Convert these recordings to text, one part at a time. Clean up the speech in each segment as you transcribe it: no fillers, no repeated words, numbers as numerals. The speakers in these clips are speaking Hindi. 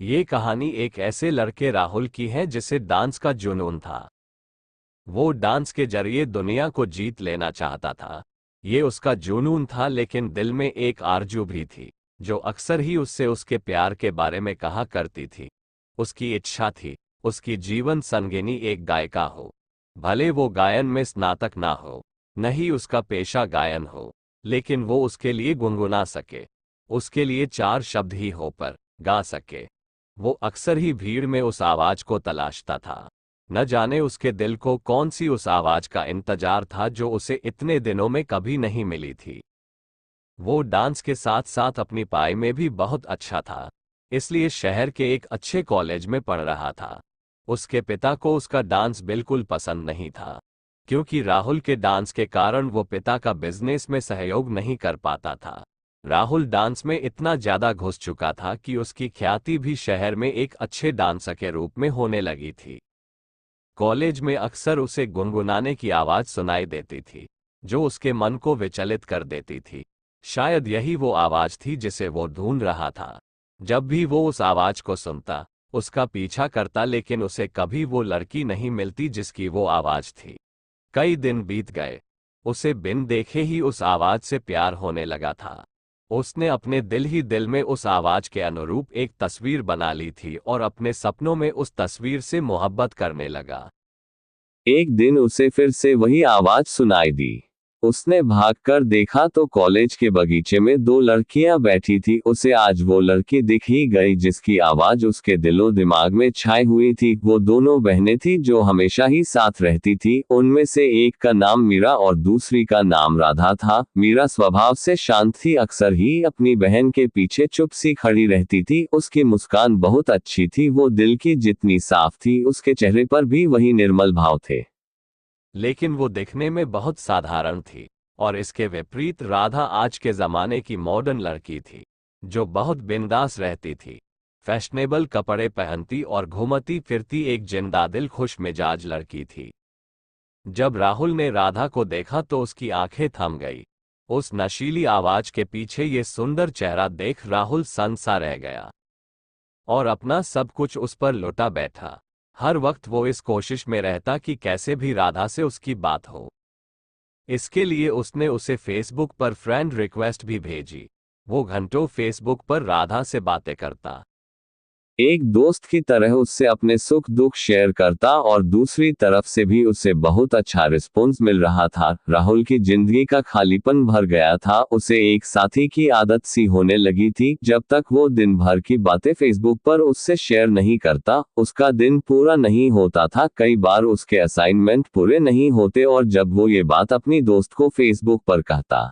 ये कहानी एक ऐसे लड़के राहुल की है जिसे डांस का जुनून था। वो डांस के जरिए दुनिया को जीत लेना चाहता था। ये उसका जुनून था, लेकिन दिल में एक आरज़ू भी थी जो अक्सर ही उससे उसके प्यार के बारे में कहा करती थी। उसकी इच्छा थी उसकी जीवन संगिनी एक गायिका हो। भले वो गायन में स्नातक ना हो, न ही उसका पेशा गायन हो, लेकिन वो उसके लिए गुनगुना सके, उसके लिए चार शब्द ही हो पर गा सके। वो अक्सर ही भीड़ में उस आवाज को तलाशता था। न जाने उसके दिल को कौन सी उस आवाज का इंतजार था जो उसे इतने दिनों में कभी नहीं मिली थी। वो डांस के साथ साथ अपनी पढ़ाई में भी बहुत अच्छा था, इसलिए शहर के एक अच्छे कॉलेज में पढ़ रहा था। उसके पिता को उसका डांस बिल्कुल पसंद नहीं था, क्योंकि राहुल के डांस के कारण वो पिता का बिजनेस में सहयोग नहीं कर पाता था। राहुल डांस में इतना ज्यादा घुस चुका था कि उसकी ख्याति भी शहर में एक अच्छे डांसर के रूप में होने लगी थी। कॉलेज में अक्सर उसे गुनगुनाने की आवाज सुनाई देती थी, जो उसके मन को विचलित कर देती थी। शायद यही वो आवाज थी जिसे वो ढूंढ रहा था। जब भी वो उस आवाज को सुनता, उसका पीछा करता, लेकिन उसे कभी वो लड़की नहीं मिलती जिसकी वो आवाज थी। कई दिन बीत गए। उसे बिन देखे ही उस आवाज से प्यार होने लगा था। उसने अपने दिल ही दिल में उस आवाज के अनुरूप एक तस्वीर बना ली थी और अपने सपनों में उस तस्वीर से मोहब्बत करने लगा। एक दिन उसे फिर से वही आवाज सुनाई दी। उसने भागकर देखा तो कॉलेज के बगीचे में दो लड़कियां बैठी थी। उसे आज वो लड़की दिख ही गई जिसकी आवाज उसके दिलो दिमाग में छाई हुई थी। वो दोनों बहनें थी जो हमेशा ही साथ रहती थी। उनमें से एक का नाम मीरा और दूसरी का नाम राधा था। मीरा स्वभाव से शांत थी, अक्सर ही अपनी बहन के पीछे चुप सी खड़ी रहती थी। उसकी मुस्कान बहुत अच्छी थी, वो दिल की जितनी साफ थी, उसके चेहरे पर भी वही निर्मल भाव थे। लेकिन वो दिखने में बहुत साधारण थी। और इसके विपरीत राधा आज के जमाने की मॉडर्न लड़की थी, जो बहुत बिंदास रहती थी, फैशनेबल कपड़े पहनती और घूमती फिरती एक जिंदादिल खुश मिजाज लड़की थी। जब राहुल ने राधा को देखा तो उसकी आंखें थम गई। उस नशीली आवाज के पीछे ये सुंदर चेहरा देख राहुल सन्न सा रह गया और अपना सब कुछ उस पर लुटा बैठा। हर वक्त वो इस कोशिश में रहता कि कैसे भी राधा से उसकी बात हो। इसके लिए उसने उसे फेसबुक पर फ्रेंड रिक्वेस्ट भी भेजी। वो घंटों फेसबुक पर राधा से बातें करता, एक दोस्त की तरह उससे अपने सुख दुख शेयर करता, और दूसरी तरफ से भी उसे बहुत अच्छा रिस्पॉन्स मिल रहा था। राहुल की जिंदगी का खालीपन भर गया था। उसे एक साथी की आदत सी होने लगी थी। जब तक वो दिन भर की बातें फेसबुक पर उससे शेयर नहीं करता, उसका दिन पूरा नहीं होता था। कई बार उसके असाइनमेंट पूरे नहीं होते, और जब वो ये बात अपनी दोस्त को फेसबुक पर कहता,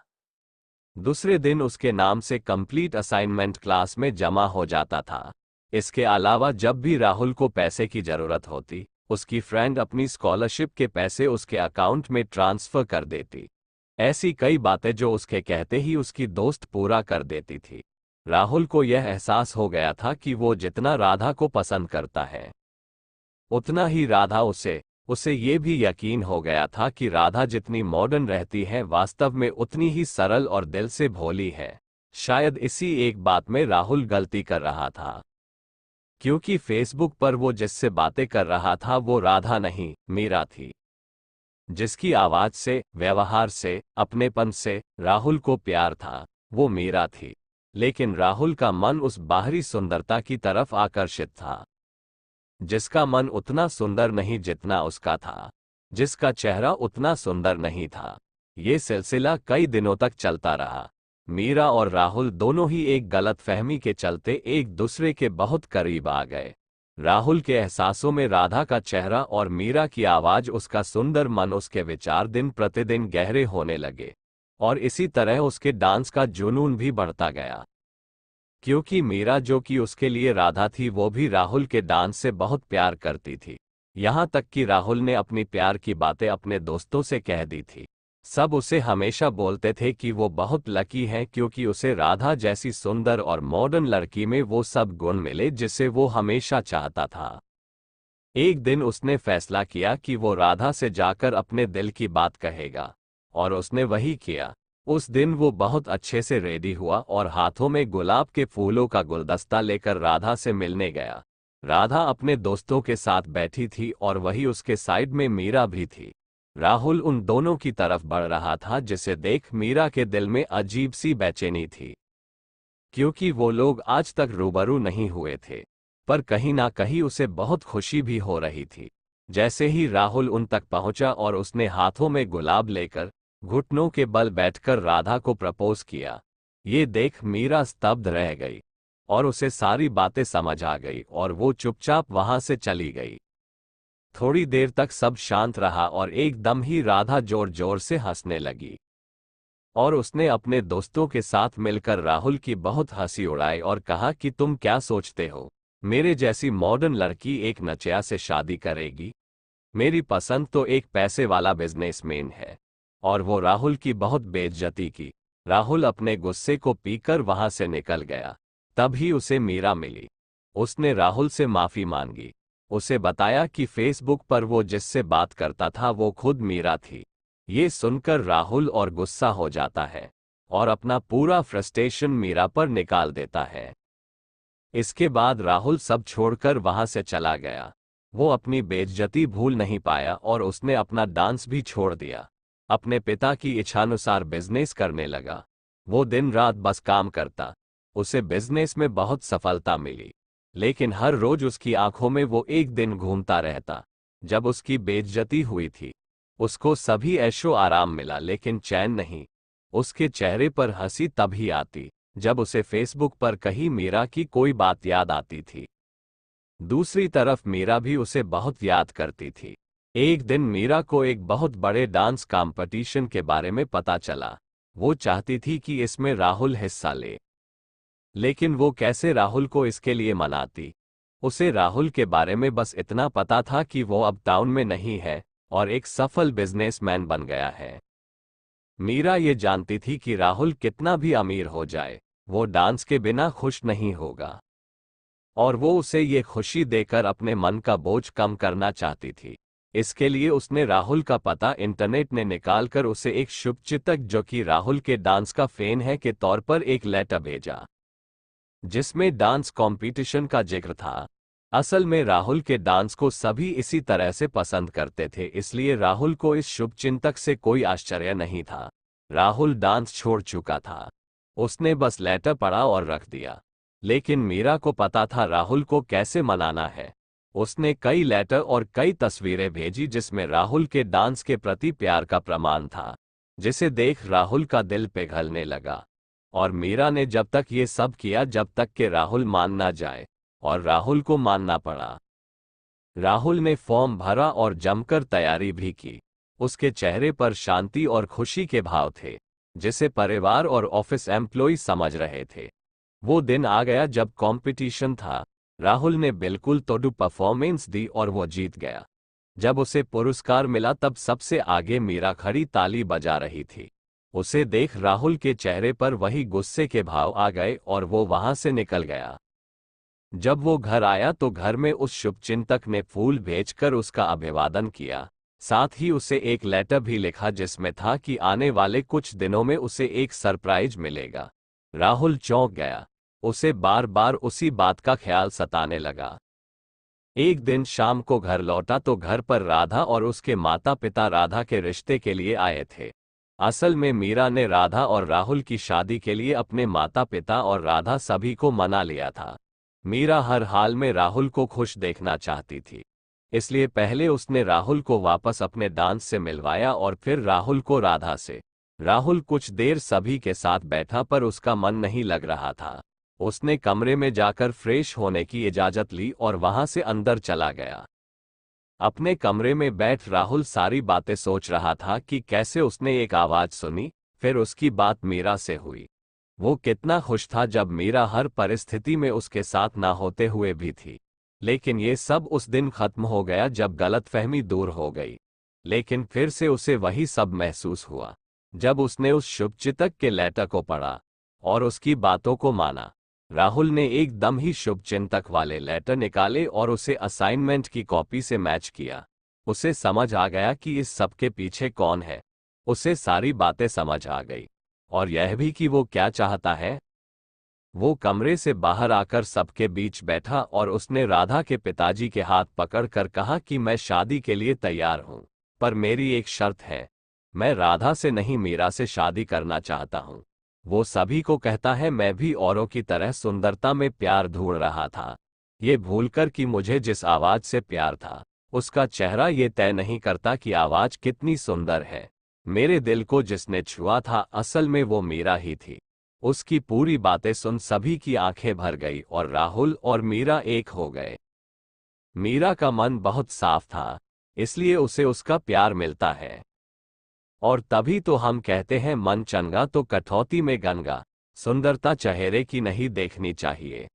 दूसरे दिन उसके नाम से कंप्लीट असाइनमेंट क्लास में जमा हो जाता था। इसके अलावा जब भी राहुल को पैसे की जरूरत होती, उसकी फ्रेंड अपनी स्कॉलरशिप के पैसे उसके अकाउंट में ट्रांसफर कर देती। ऐसी कई बातें जो उसके कहते ही उसकी दोस्त पूरा कर देती थी। राहुल को यह एहसास हो गया था कि वो जितना राधा को पसंद करता है, उतना ही राधा उसे ये भी यकीन हो गया था कि राधा जितनी मॉडर्न रहती है, वास्तव में उतनी ही सरल और दिल से भोली है। शायद इसी एक बात में राहुल गलती कर रहा था, क्योंकि फेसबुक पर वो जिससे बातें कर रहा था वो राधा नहीं, मीरा थी। जिसकी आवाज से, व्यवहार से, अपनेपन से राहुल को प्यार था, वो मीरा थी। लेकिन राहुल का मन उस बाहरी सुंदरता की तरफ आकर्षित था, जिसका मन उतना सुंदर नहीं जितना उसका था, जिसका चेहरा उतना सुंदर नहीं था। ये सिलसिला कई दिनों तक चलता रहा। मीरा और राहुल दोनों ही एक गलतफहमी के चलते एक दूसरे के बहुत करीब आ गए। राहुल के एहसासों में राधा का चेहरा और मीरा की आवाज, उसका सुंदर मन, उसके विचार दिन प्रतिदिन गहरे होने लगे। और इसी तरह उसके डांस का जुनून भी बढ़ता गया, क्योंकि मीरा जो कि उसके लिए राधा थी, वो भी राहुल के डांस से बहुत प्यार करती थी। यहाँ तक कि राहुल ने अपनी प्यार की बातें अपने दोस्तों से कह दी थी। सब उसे हमेशा बोलते थे कि वो बहुत लकी है, क्योंकि उसे राधा जैसी सुंदर और मॉडर्न लड़की में वो सब गुण मिले जिसे वो हमेशा चाहता था। एक दिन उसने फैसला किया कि वो राधा से जाकर अपने दिल की बात कहेगा, और उसने वही किया। उस दिन वो बहुत अच्छे से रेडी हुआ और हाथों में गुलाब के फूलों का गुलदस्ता लेकर राधा से मिलने गया। राधा अपने दोस्तों के साथ बैठी थी और वही उसके साइड में मीरा भी थी। राहुल उन दोनों की तरफ बढ़ रहा था, जिसे देख मीरा के दिल में अजीब सी बेचैनी थी, क्योंकि वो लोग आज तक रूबरू नहीं हुए थे। पर कहीं ना कहीं उसे बहुत खुशी भी हो रही थी। जैसे ही राहुल उन तक पहुंचा और उसने हाथों में गुलाब लेकर घुटनों के बल बैठकर राधा को प्रपोज किया, ये देख मीरा स्तब्ध रह गई और उसे सारी बातें समझ आ गई और वो चुपचाप वहां से चली गई। थोड़ी देर तक सब शांत रहा और एकदम ही राधा जोर जोर से हंसने लगी और उसने अपने दोस्तों के साथ मिलकर राहुल की बहुत हंसी उड़ाई और कहा कि तुम क्या सोचते हो, मेरे जैसी मॉडर्न लड़की एक नचिया से शादी करेगी? मेरी पसंद तो एक पैसे वाला बिजनेसमैन है। और वो राहुल की बहुत बेइज्जती की। राहुल अपने गुस्से को पीकर वहां से निकल गया। तभी उसे मीरा मिली। उसने राहुल से माफी मांगी, उसे बताया कि फेसबुक पर वो जिससे बात करता था वो खुद मीरा थी। ये सुनकर राहुल और गुस्सा हो जाता है और अपना पूरा फ्रस्ट्रेशन मीरा पर निकाल देता है। इसके बाद राहुल सब छोड़कर वहां से चला गया। वो अपनी बेइज्जती भूल नहीं पाया और उसने अपना डांस भी छोड़ दिया। अपने पिता की इच्छानुसार बिजनेस करने लगा। वो दिन रात बस काम करता। उसे बिजनेस में बहुत सफलता मिली, लेकिन हर रोज उसकी आंखों में वो एक दिन घूमता रहता जब उसकी बेइज्जती हुई थी। उसको सभी ऐशो आराम मिला, लेकिन चैन नहीं। उसके चेहरे पर हंसी तभी आती जब उसे फेसबुक पर कहीं मीरा की कोई बात याद आती थी। दूसरी तरफ मीरा भी उसे बहुत याद करती थी। एक दिन मीरा को एक बहुत बड़े डांस कंपटीशन के बारे में पता चला। वो चाहती थी कि इसमें राहुल हिस्सा ले, लेकिन वो कैसे राहुल को इसके लिए मनाती। उसे राहुल के बारे में बस इतना पता था कि वो अब टाउन में नहीं है और एक सफल बिजनेसमैन बन गया है। मीरा ये जानती थी कि राहुल कितना भी अमीर हो जाए, वो डांस के बिना खुश नहीं होगा और वो उसे ये खुशी देकर अपने मन का बोझ कम करना चाहती थी। इसके लिए उसने राहुल का पता इंटरनेट ने निकालकर उसे एक शुभचिंतक जो कि राहुल के डांस का फैन है के तौर पर एक लेटर भेजा, जिसमें डांस कंपटीशन का जिक्र था। असल में राहुल के डांस को सभी इसी तरह से पसंद करते थे, इसलिए राहुल को इस शुभचिंतक से कोई आश्चर्य नहीं था। राहुल डांस छोड़ चुका था, उसने बस लेटर पढ़ा और रख दिया। लेकिन मीरा को पता था राहुल को कैसे मनाना है। उसने कई लेटर और कई तस्वीरें भेजी जिसमें राहुल के डांस के प्रति प्यार का प्रमाण था, जिसे देख राहुल का दिल पिघलने लगा। और मीरा ने जब तक ये सब किया जब तक कि राहुल मान ना जाए, और राहुल को मानना पड़ा। राहुल ने फॉर्म भरा और जमकर तैयारी भी की। उसके चेहरे पर शांति और खुशी के भाव थे, जिसे परिवार और ऑफिस एम्प्लॉय समझ रहे थे। वो दिन आ गया जब कंपटीशन था। राहुल ने बिल्कुल तोड़ू परफॉर्मेंस दी और वो जीत गया। जब उसे पुरस्कार मिला तब सबसे आगे मीरा खड़ी ताली बजा रही थी। उसे देख राहुल के चेहरे पर वही गुस्से के भाव आ गए और वो वहां से निकल गया। जब वो घर आया तो घर में उस शुभचिंतक ने फूल भेजकर उसका अभिवादन किया। साथ ही उसे एक लेटर भी लिखा जिसमें था कि आने वाले कुछ दिनों में उसे एक सरप्राइज मिलेगा। राहुल चौंक गया। उसे बार बार उसी बात का ख्याल सताने लगा। एक दिन शाम को घर लौटा तो घर पर राधा और उसके माता पिता राधा के रिश्ते के लिए आए थे। असल में मीरा ने राधा और राहुल की शादी के लिए अपने माता पिता और राधा सभी को मना लिया था। मीरा हर हाल में राहुल को खुश देखना चाहती थी, इसलिए पहले उसने राहुल को वापस अपने डांस से मिलवाया और फिर राहुल को राधा से। राहुल कुछ देर सभी के साथ बैठा पर उसका मन नहीं लग रहा था। उसने कमरे में जाकर फ्रेश होने की इजाजत ली और वहां से अंदर चला गया। अपने कमरे में बैठ राहुल सारी बातें सोच रहा था कि कैसे उसने एक आवाज सुनी, फिर उसकी बात मीरा से हुई। वो कितना खुश था जब मीरा हर परिस्थिति में उसके साथ ना होते हुए भी थी। लेकिन ये सब उस दिन खत्म हो गया जब गलतफहमी दूर हो गई। लेकिन फिर से उसे वही सब महसूस हुआ जब उसने उस शुभचिंतक के लेटर को पढ़ा और उसकी बातों को माना। राहुल ने एकदम ही शुभचिंतक वाले लेटर निकाले और उसे असाइनमेंट की कॉपी से मैच किया। उसे समझ आ गया कि इस सब के पीछे कौन है। उसे सारी बातें समझ आ गई और यह भी कि वो क्या चाहता है। वो कमरे से बाहर आकर सबके बीच बैठा और उसने राधा के पिताजी के हाथ पकड़कर कहा कि मैं शादी के लिए तैयार हूं, पर मेरी एक शर्त है। मैं राधा से नहीं, मीरा से शादी करना चाहता हूं। वो सभी को कहता है मैं भी औरों की तरह सुंदरता में प्यार ढूंढ रहा था, ये भूलकर कि मुझे जिस आवाज से प्यार था उसका चेहरा ये तय नहीं करता कि आवाज कितनी सुंदर है। मेरे दिल को जिसने छुआ था असल में वो मीरा ही थी। उसकी पूरी बातें सुन सभी की आंखें भर गई और राहुल और मीरा एक हो गए। मीरा का मन बहुत साफ था, इसलिए उसे उसका प्यार मिलता है। और तभी तो हम कहते हैं मन चंगा तो कठौती में गंगा। सुंदरता चेहरे की नहीं देखनी चाहिए,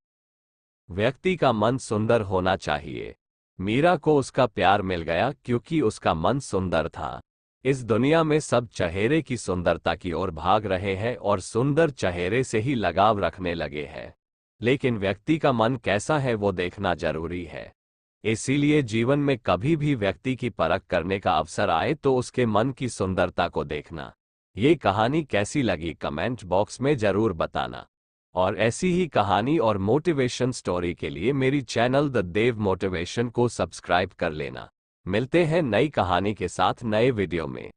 व्यक्ति का मन सुंदर होना चाहिए। मीरा को उसका प्यार मिल गया क्योंकि उसका मन सुंदर था। इस दुनिया में सब चेहरे की सुंदरता की ओर भाग रहे हैं और सुंदर चेहरे से ही लगाव रखने लगे हैं, लेकिन व्यक्ति का मन कैसा है वो देखना जरूरी है। इसीलिए जीवन में कभी भी व्यक्ति की परख करने का अवसर आए तो उसके मन की सुंदरता को देखना। ये कहानी कैसी लगी कमेंट बॉक्स में जरूर बताना। और ऐसी ही कहानी और मोटिवेशन स्टोरी के लिए मेरी चैनल द देव मोटिवेशन को सब्सक्राइब कर लेना। मिलते हैं नई कहानी के साथ नए वीडियो में।